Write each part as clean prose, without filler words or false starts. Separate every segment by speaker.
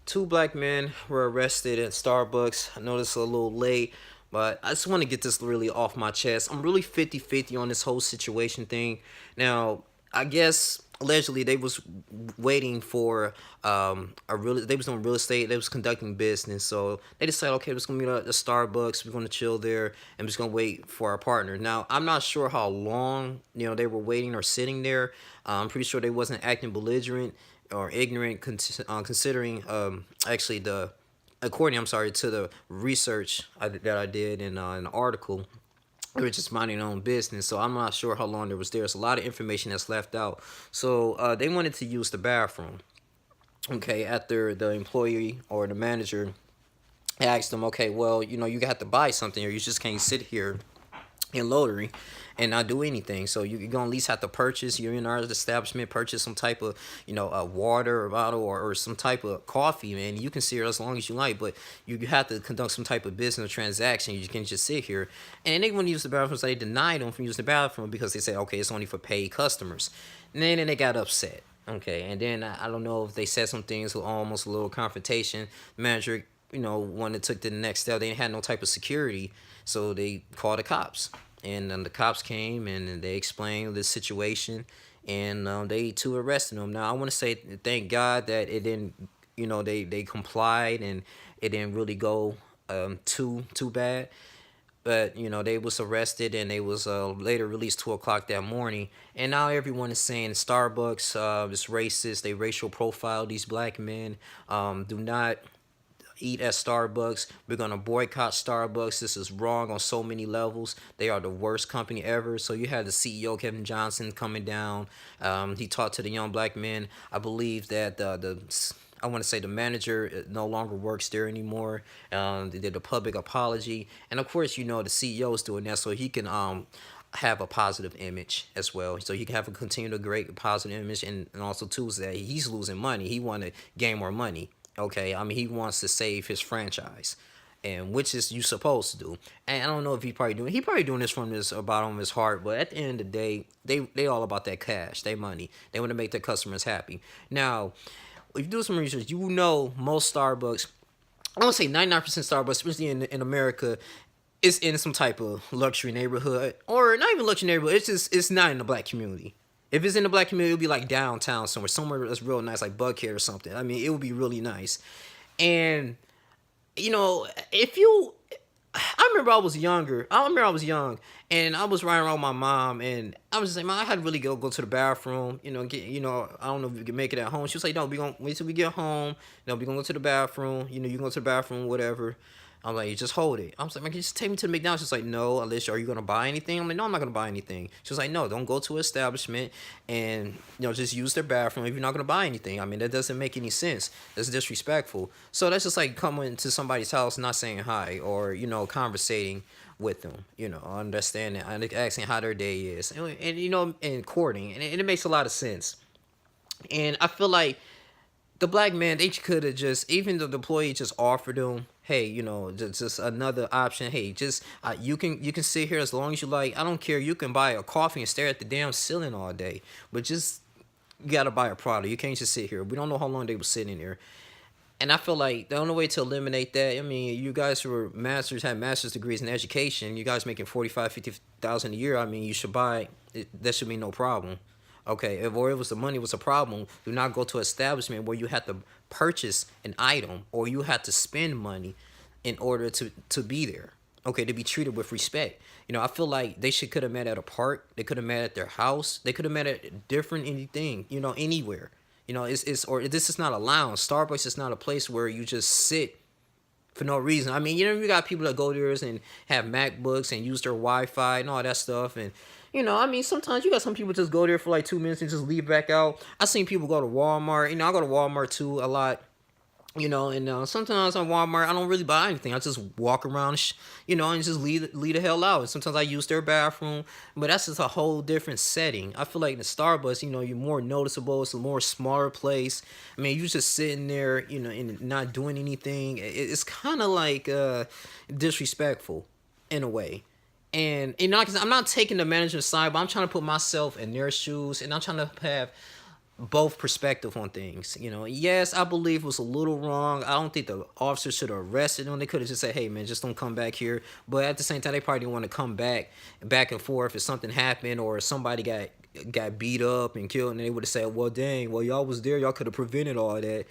Speaker 1: Two black men were arrested at Starbucks. I know this is a little late, but I just want to get this really off my chest. I'm really 50-50 on this whole situation thing. Now, I guess allegedly they was waiting for they was doing real estate, they was conducting business, so they decided, okay, we're just gonna meet at the Starbucks, we're gonna chill there, and we're just gonna wait for our partner. Now, I'm not sure how long they were waiting or sitting there. I'm pretty sure they wasn't acting belligerent or ignorant, considering actually the according, I'm sorry, to the research that I did in an article. They were just minding their own business, so I'm not sure how long there was there. There's a lot of information that's left out. So they wanted to use the bathroom. Okay, after the employee or the manager asked them, okay, well, you got to buy something, or you just can't sit here in Lottery and not do anything. So you're gonna at least have to purchase. You're in our establishment, purchase some type of a water or bottle, or some type of coffee, man. You can sit here as long as you like, but you have to conduct some type of business or transaction. You can't just sit here. And they want to use the bathroom, so they denied them from using the bathroom because they said, okay, it's only for paid customers. And then they got upset. Okay, and then I don't know if they said some things, almost a little confrontation. The manager, wanted to took the next step. They had no type of security, so they called the cops. And the cops came and they explained the situation, and they too arrested them. Now I want to say thank God that it didn't, they complied, and it didn't really go too bad. But they was arrested, and they was later released 2 o'clock that morning. And now everyone is saying Starbucks is racist. They racial profile these black men. Do not eat at Starbucks. We're gonna boycott Starbucks. This is wrong on so many levels. They are the worst company ever. So you had the CEO Kevin Johnson coming down. He talked to the young black men. I believe that the I want to say the manager no longer works there anymore. They did a public apology, and of course, the CEO is doing that so he can have a positive image as well. So he can have a continue to great positive image, and also too is that he's losing money. He want to gain more money. Okay, I mean he wants to save his franchise, and which is you supposed to do. And I don't know if he probably doing this from his bottom of his heart. But at the end of the day, they all about that cash, they money. They want to make their customers happy. Now, if you do some research, most Starbucks, I don't say 99% Starbucks, especially in America, is in some type of luxury neighborhood, or not even luxury neighborhood. It's not in the black community. If it's in the black community, it'll be like downtown somewhere that's real nice, like Buckhead or something. I mean, it would be really nice. And if you, I remember I was younger. I remember I was young, and I was riding around with my mom, and I was just like, "Man, I had to really go to the bathroom. I don't know if we can make it at home." She was like, "No, we gonna wait till we get home. We gonna go to the bathroom. You go to the bathroom, whatever." I'm like, just hold it. I was like, man, can you just take me to the McDonald's? She's like, no, Alicia, are you gonna buy anything? I'm like, no, I'm not gonna buy anything. She was like, no, don't go to an establishment and just use their bathroom if you're not gonna buy anything. I mean, that doesn't make any sense. That's disrespectful. So that's just like coming to somebody's house, not saying hi, or conversating with them, understanding, asking how their day is, and courting, and it makes a lot of sense. And I feel like the black man, they could have just, even the employee just offered them, hey, just another option. Hey, just you can sit here as long as you like. I don't care. You can buy a coffee and stare at the damn ceiling all day, but just you gotta buy a product. You can't just sit here. We don't know how long they were sitting there. And I feel like the only way to eliminate that, I mean, you guys who are masters, have master's degrees in education, you guys making 45, 50,000 a year. I mean, you should buy it. That should be no problem. Okay, if or it was the money was a problem, do not go to an establishment where you have to purchase an item, or you have to spend money in order to be there. Okay, to be treated with respect. I feel like they should could have met at a park. They could have met at their house. They could have met at different anything. Anywhere. It's or this is not a lounge. Starbucks is not a place where you just sit for no reason. I mean, you got people that go there and have MacBooks and use their Wi-Fi and all that stuff. And I mean, sometimes you got some people just go there for like 2 minutes and just leave back out. I seen people go to Walmart. I go to Walmart too a lot. And sometimes on Walmart, I don't really buy anything. I just walk around, and just leave the hell out. And sometimes I use their bathroom, but that's just a whole different setting. I feel like in the Starbucks, you're more noticeable. It's a more smaller place. I mean, you're just sitting there, and not doing anything. It's kind of like disrespectful in a way. And 'cause I'm not taking the manager's side, but I'm trying to put myself in their shoes, and I'm trying to have both perspective on things. Yes, I believe it was a little wrong. I don't think the officer should have arrested him. They could have just said, "Hey, man, just don't come back here." But at the same time, they probably didn't want to come back and forth if something happened or somebody got beat up and killed, and they would have said, "Well, dang, well, y'all was there. Y'all could have prevented all that."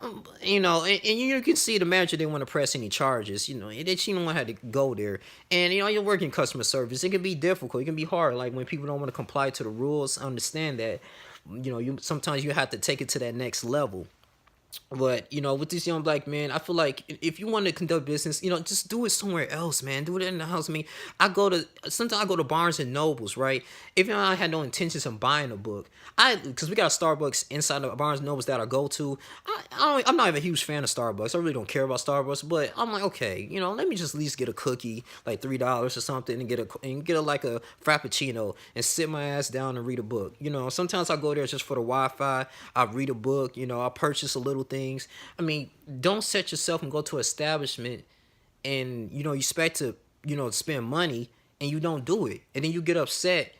Speaker 1: And you can see the manager didn't want to press any charges. She didn't want to have to go there. And you're working customer service. It can be difficult. It can be hard. Like when people don't want to comply to the rules. I understand that. You sometimes you have to take it to that next level. But with this young black man, I feel like if you want to conduct business, just do it somewhere else, man. Do it in the house. I mean, sometimes I go to Barnes and Nobles, right? Even though I had no intentions of buying a book, because we got a Starbucks inside the Barnes and Nobles that I go to. I'm not even a huge fan of Starbucks. I really don't care about Starbucks, but I'm like, okay, let me just at least get a cookie, like $3 or something, and get a like a frappuccino and sit my ass down and read a book. Sometimes I go there just for the Wi-Fi. I read a book. I purchase a little things. I mean, don't set yourself and go to an establishment and you expect to spend money and you don't do it, and then you get upset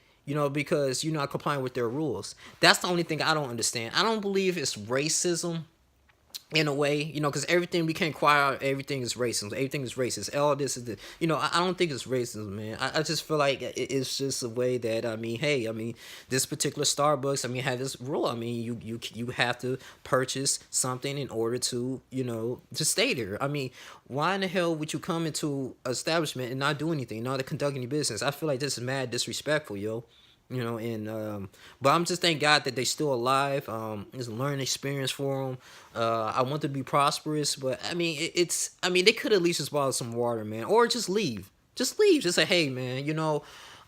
Speaker 1: because you're not complying with their rules. That's the only thing I don't understand. I don't believe it's racism in a way, because everything we can't quiet out, everything is racism. Everything is racist. All this is I don't think it's racism, man. I just feel like it's just a way that hey, this particular Starbucks, have this rule. You have to purchase something in order to to stay there. Why in the hell would you come into an establishment and not do anything, not to conduct any business? I feel like this is mad disrespectful, yo. And but I'm just thank God that they still alive. It's a learning experience for them. I want them to be prosperous, but they could at least just bottle some water, man, or just leave. Just leave. Just say, hey, man,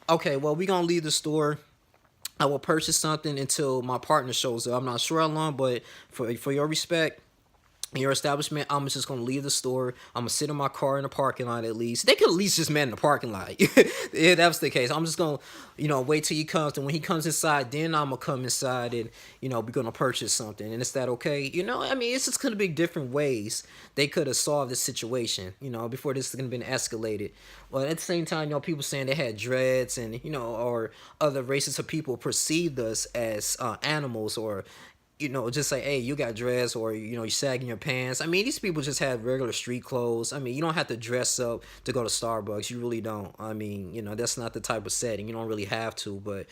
Speaker 1: okay, well, we gonna leave the store. I will purchase something until my partner shows up. I'm not sure how long, but for your respect, in your establishment, I'm just gonna leave the store. I'm gonna sit in my car in the parking lot at least. They could at least just man in the parking lot. If that was the case, I'm just gonna, wait till he comes. And when he comes inside, then I'm gonna come inside and, we're gonna purchase something. And is that okay? It's just gonna be different ways they could have solved this situation, before this is gonna been escalated. But at the same time, people saying they had dreads and, or other races of people perceived us as animals or just say, hey, you got dress or, you're sagging your pants. These people just have regular street clothes. You don't have to dress up to go to Starbucks. You really don't. That's not the type of setting. You don't really have to. But,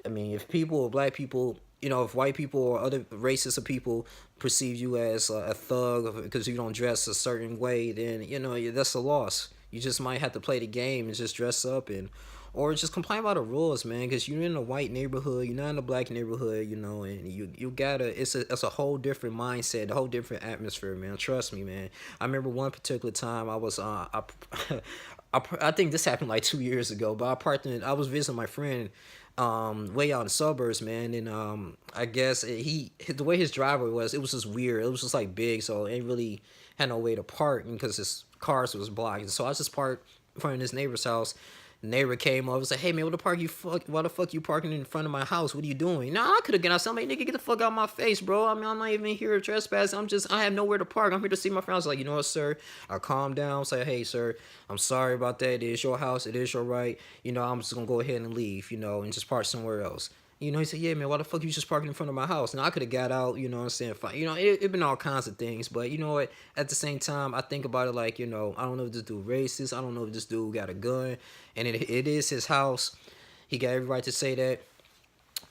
Speaker 1: if black people, if white people or other races of people perceive you as a thug because you don't dress a certain way, then, that's a loss. You just might have to play the game and just dress up or just complain about the rules, man, because you're in a white neighborhood, you're not in a black neighborhood, and you gotta, it's a whole different mindset, a whole different atmosphere, man. Trust me, man. I remember one particular time I was, I think this happened like 2 years ago, but I was visiting my friend, way out in the suburbs, man, and I guess the way his driveway was, it was just weird. It was just like big, so it ain't really had no way to park because his cars was blocked. So I just parked in front of his neighbor's house. Neighbor came over and said, "Hey man, why the fuck you parking in front of my house? What are you doing?" Nah, I could have got out. Somebody, nigga, get the fuck out of my face, bro. I'm not even here trespassing. I have nowhere to park. I'm here to see my friends. Like, you know what, sir? I calm down. Say, hey, sir, I'm sorry about that. It is your house. It is your right. I'm just gonna go ahead and leave. And just park somewhere else. He said, yeah, man, why the fuck you just parking in front of my house? And I could have got out, what I'm saying? Fine. It been all kinds of things. But you know what? At the same time, I think about it like, I don't know if this dude racist. I don't know if this dude got a gun. And it is his house. He got every right to say that.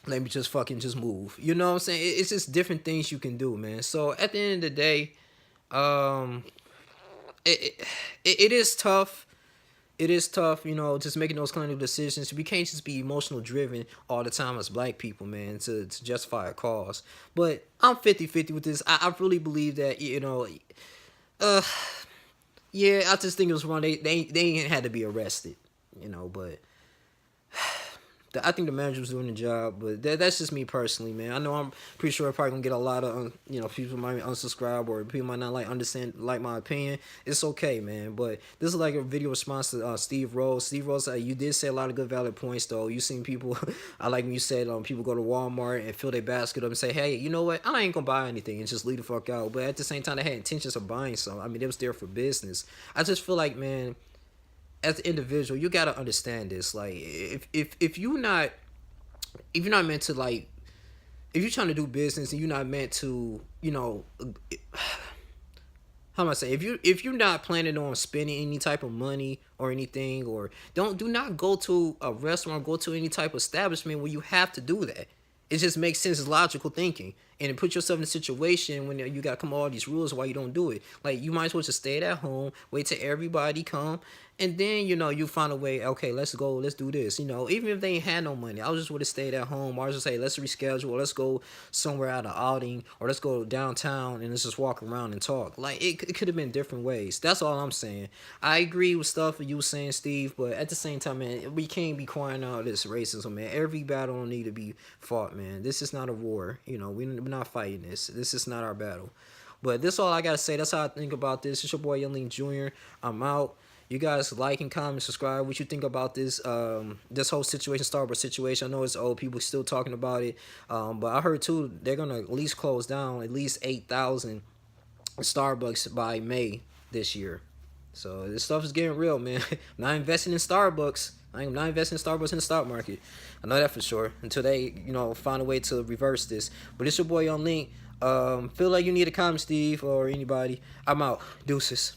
Speaker 1: Let me just fucking just move. You know what I'm saying? It's just different things you can do, man. So at the end of the day, it is tough. It is tough, just making those kind of decisions. We can't just be emotional driven all the time as black people, man, to justify a cause. But I'm 50-50 with this. I really believe that, yeah, I just think it was wrong. They ain't had to be arrested, but I think the manager was doing the job, but that's just me personally, man. I know I'm pretty sure I'm probably gonna get a lot of, people might unsubscribe or people might not like my opinion. It's okay, man. But this is like a video response to Steve Rose. Steve Rose, you did say a lot of good valid points, though. You seen people, I like when you said people go to Walmart and fill their basket up and say, hey, you know what? I ain't gonna buy anything and just leave the fuck out. But at the same time, they had intentions of buying some. They was there for business. I just feel like, man, as an individual, you gotta understand this. Like, if you're not meant to like if you're trying to do business and you're not meant to, how am I saying? If you're not planning on spending any type of money or anything, or do not go to a restaurant, go to any type of establishment where you have to do that. It just makes sense, it's logical thinking, and it puts yourself in a situation when you got to come up with all these rules why you don't do it. Like, you might as well just stay at home, wait till everybody come, and then you find a way. Okay, let's go, let's do this. Even if they ain't had no money, I was just would have stayed at home. Or I was just say, let's reschedule, let's go somewhere at an outing, or let's go downtown and let's just walk around and talk. Like, it could have been different ways. That's all I'm saying. I agree with stuff you were saying, Steve, but at the same time, man, we can't be crying out this racism, man. Every battle don't need to be fought, man. This is not a war. We're not fighting this. This is not our battle. But this is all I gotta say. That's how I think about this. It's your boy Young Jr. I'm out. You guys like and comment, subscribe. What you think about this whole situation, Starbucks situation? I know it's old people still talking about it, but I heard too they're gonna at least close down at least 8,000 Starbucks by May this year. So this stuff is getting real, man. I'm not investing in Starbucks. I'm not investing in Starbucks in the stock market. I know that for sure. Until they, find a way to reverse this. But it's your boy Young Link. Feel like you need a comment, Steve, or anybody. I'm out. Deuces.